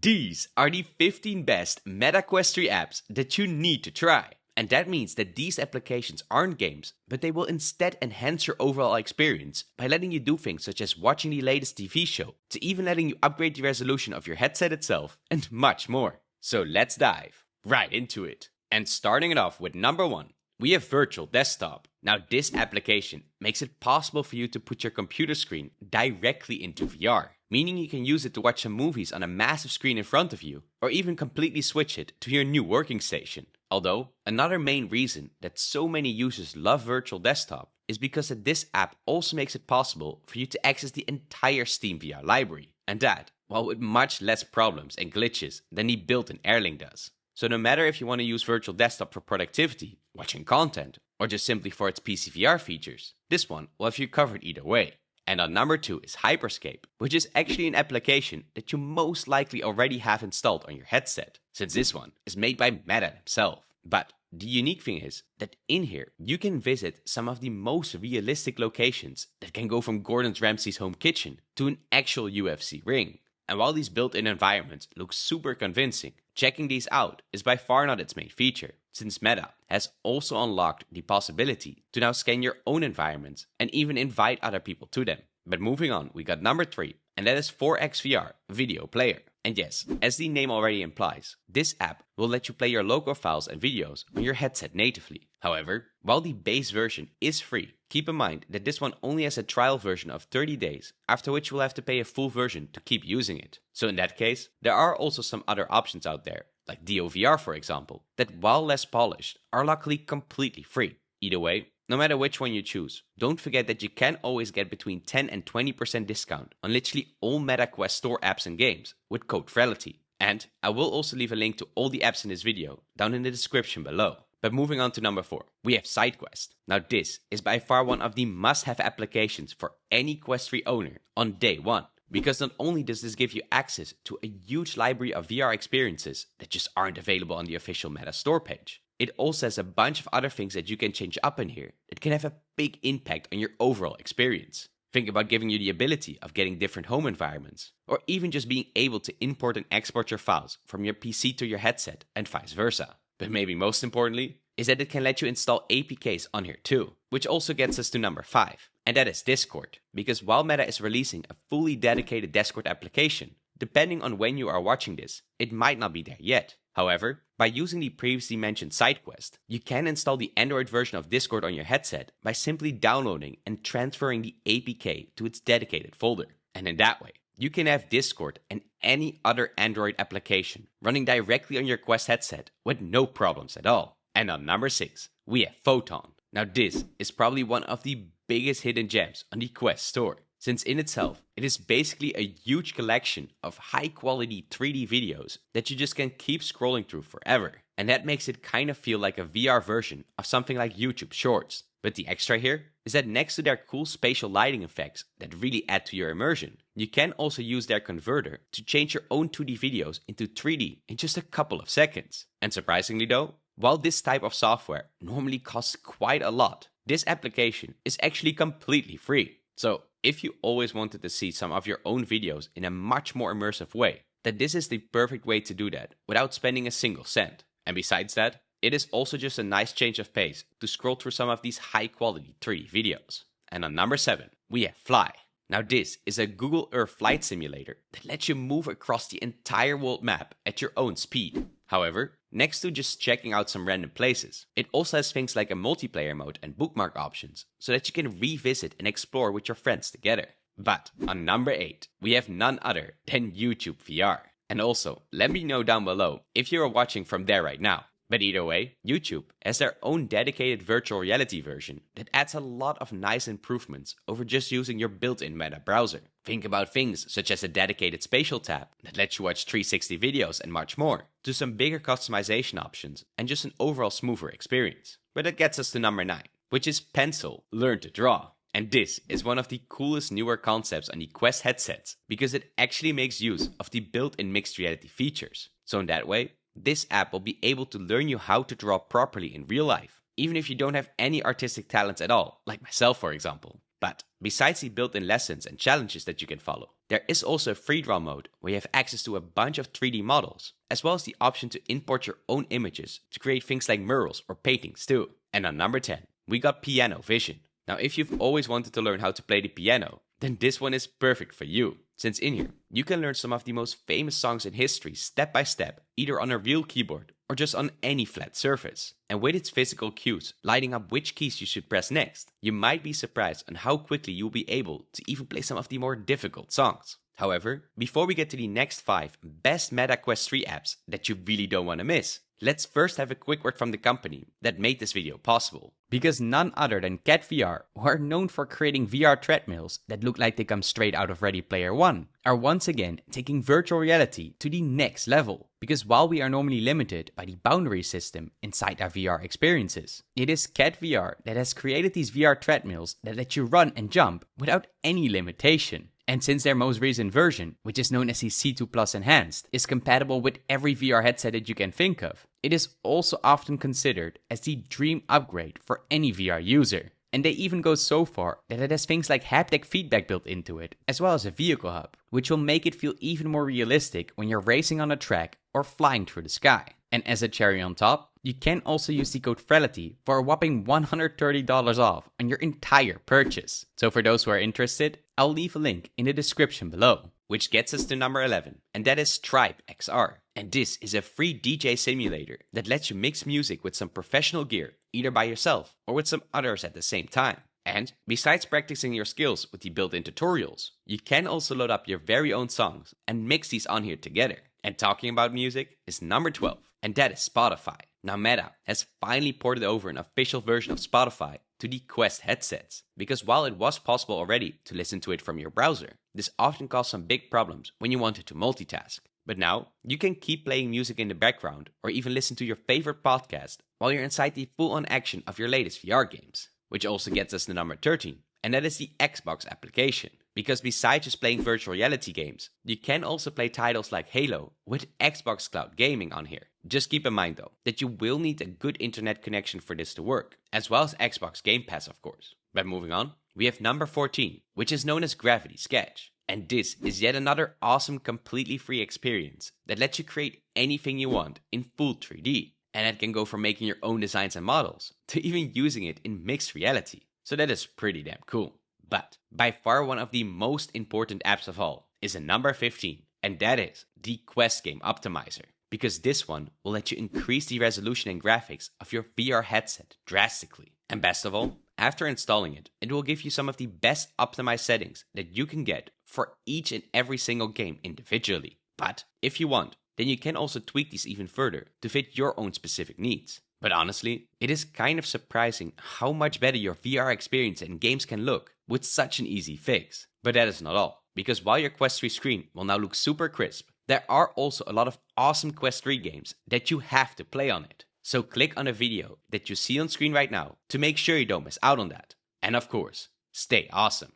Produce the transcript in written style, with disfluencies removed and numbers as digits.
These are the 15 best Meta Quest 3 apps that you need to try. And that means that these applications aren't games, but they will instead enhance your overall experience by letting you do things such as watching the latest TV show, to even letting you upgrade the resolution of your headset itself, and much more. So let's dive right into it. And starting it off with number 1, we have Virtual Desktop. Now this application makes it possible for you to put your computer screen directly into VR, meaning you can use it to watch some movies on a massive screen in front of you, or even completely switch it to your new working station. Although, another main reason that so many users love Virtual Desktop is because that this app also makes it possible for you to access the entire Steam VR library, and that, while with much less problems and glitches than the built-in Airlink does. So no matter if you want to use Virtual Desktop for productivity, watching content, or just simply for its PCVR features, this one will have you covered either way. And on number 2 is Hyperscape, which is actually an application that you most likely already have installed on your headset, since this one is made by Meta himself. But the unique thing is that in here you can visit some of the most realistic locations that can go from Gordon Ramsay's home kitchen to an actual UFC ring. And while these built-in environments look super convincing, checking these out is by far not its main feature, since Meta has also unlocked the possibility to now scan your own environments and even invite other people to them. But moving on, we got number 3, and that is 4XVR Video Player. And yes, as the name already implies, this app will let you play your local files and videos on your headset natively. However, while the base version is free, keep in mind that this one only has a trial version of 30 days, after which you will have to pay a full version to keep using it. So in that case, there are also some other options out there, like DOVR for example, that while less polished, are luckily completely free. Either way, no matter which one you choose, don't forget that you can always get between 10 and 20% discount on literally all Meta Quest Store apps and games with code FRELITY. And I will also leave a link to all the apps in this video down in the description below. But moving on to number 4, we have SideQuest. Now this is by far one of the must-have applications for any Quest 3 owner on day 1. Because not only does this give you access to a huge library of VR experiences that just aren't available on the official Meta Store page, it also has a bunch of other things that you can change up in here that can have a big impact on your overall experience. Think about giving you the ability of getting different home environments, or even just being able to import and export your files from your PC to your headset and vice versa. But maybe most importantly, is that it can let you install APKs on here too, which also gets us to number 5, and that is Discord. Because while Meta is releasing a fully dedicated Discord application, depending on when you are watching this, it might not be there yet. However, by using the previously mentioned SideQuest, you can install the Android version of Discord on your headset by simply downloading and transferring the APK to its dedicated folder. And in that way, you can have Discord and any other Android application running directly on your Quest headset with no problems at all. And on number 6, we have Photon. Now this is probably one of the biggest hidden gems on the Quest store, since in itself, it is basically a huge collection of high quality 3D videos that you just can keep scrolling through forever. And that makes it kind of feel like a VR version of something like YouTube Shorts. But the extra here is that next to their cool spatial lighting effects that really add to your immersion, you can also use their converter to change your own 2D videos into 3D in just a couple of seconds. And surprisingly though, while this type of software normally costs quite a lot, this application is actually completely free. So if you always wanted to see some of your own videos in a much more immersive way, then this is the perfect way to do that without spending a single cent. And besides that, it is also just a nice change of pace to scroll through some of these high quality 3D videos. And on number 7, we have Fly. Now this is a Google Earth flight simulator that lets you move across the entire world map at your own speed. However, next to just checking out some random places, it also has things like a multiplayer mode and bookmark options, so that you can revisit and explore with your friends together. But on number 8, we have none other than YouTube VR. And also, let me know down below if you are watching from there right now. But either way, YouTube has their own dedicated virtual reality version that adds a lot of nice improvements over just using your built-in Meta browser. Think about things such as a dedicated spatial tab that lets you watch 360 videos and much more, to some bigger customization options and just an overall smoother experience. But that gets us to number 9, which is Pencil Learn to Draw. And this is one of the coolest newer concepts on the Quest headsets because it actually makes use of the built-in mixed reality features. So in that way, this app will be able to learn you how to draw properly in real life, even if you don't have any artistic talents at all, like myself for example. But besides the built-in lessons and challenges that you can follow, there is also a free draw mode where you have access to a bunch of 3D models, as well as the option to import your own images to create things like murals or paintings too. And on number 10, we got Piano Vision. Now if you've always wanted to learn how to play the piano, then this one is perfect for you. Since in here, you can learn some of the most famous songs in history step by step, either on a real keyboard or just on any flat surface. And with its physical cues lighting up which keys you should press next, you might be surprised on how quickly you'll be able to even play some of the more difficult songs. However, before we get to the next 5 best MetaQuest 3 apps that you really don't want to miss, let's first have a quick word from the company that made this video possible. Because none other than Cat VR, who are known for creating VR treadmills that look like they come straight out of Ready Player One, are once again taking virtual reality to the next level. Because while we are normally limited by the boundary system inside our VR experiences, it is Cat VR that has created these VR treadmills that let you run and jump without any limitation. And since their most recent version, which is known as the C2 Plus Enhanced, is compatible with every VR headset that you can think of, it is also often considered as the dream upgrade for any VR user. And they even go so far that it has things like haptic feedback built into it, as well as a vehicle hub, which will make it feel even more realistic when you're racing on a track or flying through the sky. And as a cherry on top, you can also use the code FRELITY for a whopping $130 off on your entire purchase. So for those who are interested, I'll leave a link in the description below. Which gets us to number 11, and that is Tribe XR. And this is a free DJ simulator that lets you mix music with some professional gear, either by yourself or with some others at the same time. And besides practicing your skills with the built-in tutorials, you can also load up your very own songs and mix these on here together. And talking about music is number 12, and that is Spotify. Now Meta has finally ported over an official version of Spotify to the Quest headsets, because while it was possible already to listen to it from your browser, this often caused some big problems when you wanted to multitask. But now, you can keep playing music in the background or even listen to your favorite podcast while you're inside the full-on action of your latest VR games. Which also gets us to number 13, and that is the Xbox application. Because besides just playing virtual reality games, you can also play titles like Halo with Xbox Cloud Gaming on here. Just keep in mind though, that you will need a good internet connection for this to work, as well as Xbox Game Pass of course. But moving on, we have number 14, which is known as Gravity Sketch. And this is yet another awesome completely free experience that lets you create anything you want in full 3D. And it can go from making your own designs and models to even using it in mixed reality. So that is pretty damn cool. But by far one of the most important apps of all is a number 15, and that is the Quest Game Optimizer. Because this one will let you increase the resolution and graphics of your VR headset drastically. And best of all, after installing it, it will give you some of the best optimized settings that you can get for each and every single game individually. But if you want, then you can also tweak these even further to fit your own specific needs. But honestly, it is kind of surprising how much better your VR experience and games can look with such an easy fix. But that is not all, because while your Quest 3 screen will now look super crisp, there are also a lot of awesome Quest 3 games that you have to play on it. So click on the video that you see on screen right now to make sure you don't miss out on that. And of course, stay awesome.